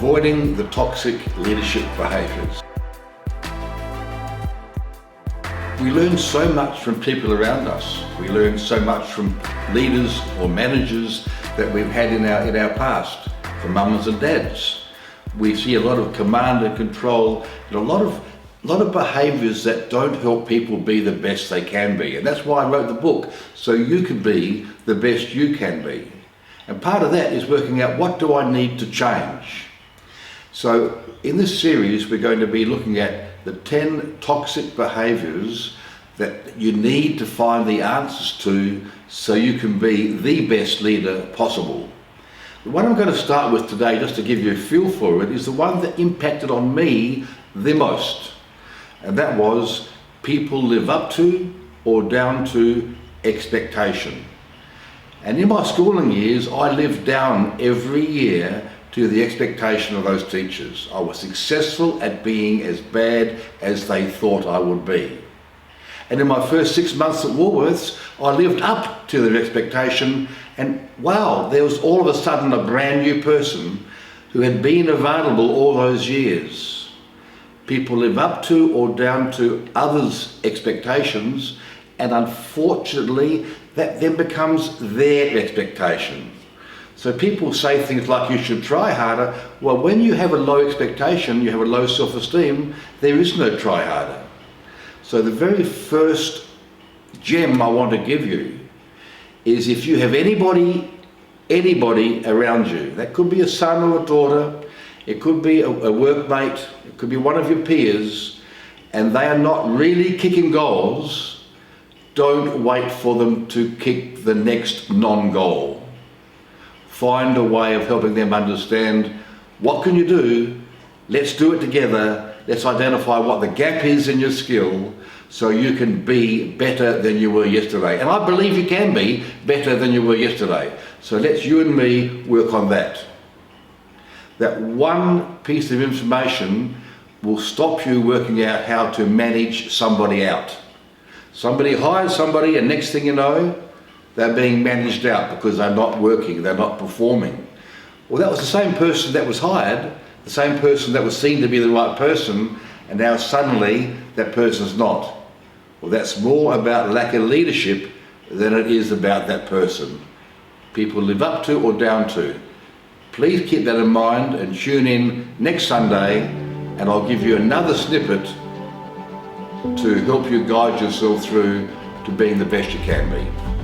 avoiding the toxic leadership behaviours. We learn so much from people around us. We learn so much from leaders or managers that we've had in our past, from mums and dads. We see a lot of command and control and a lot of behaviours that don't help people be the best they can be. And that's why I wrote the book, so you can be the best you can be. And part of that is working out, what do I need to change? So in this series, we're going to be looking at the 10 toxic behaviours that you need to find the answers to so you can be the best leader possible. The one I'm going to start with today, just to give you a feel for it, is the one that impacted on me the most. And that was, people live up to or down to expectation. And in my schooling years, I lived down every year to the expectation of those teachers. I was successful at being as bad as they thought I would be. And in my first 6 months at Woolworths, I lived up to their expectation, and wow, there was all of a sudden a brand new person who had been available all those years. People live up to or down to others' expectations, and unfortunately, that then becomes their expectation. So people say things like, you should try harder. Well, when you have a low expectation, you have a low self-esteem, there is no try harder. So the very first gem I want to give you is, if you have anybody around you, that could be a son or a daughter, it could be a workmate, it could be one of your peers, and they are not really kicking goals, don't wait for them to kick the next non-goal. Find a way of helping them understand, what can you do? Let's do it together. Let's identify what the gap is in your skill so you can be better than you were yesterday. And I believe you can be better than you were yesterday. So let's you and me work on that. That one piece of information will stop you working out how to manage somebody out. Somebody hires somebody, and next thing you know, they're being managed out because they're not working, they're not performing. Well, that was the same person that was hired, the same person that was seen to be the right person, and now suddenly that person's not. Well, that's more about lack of leadership than it is about that person. People live up to or down to. Please keep that in mind and tune in next Sunday, and I'll give you another snippet to help you guide yourself through to being the best you can be.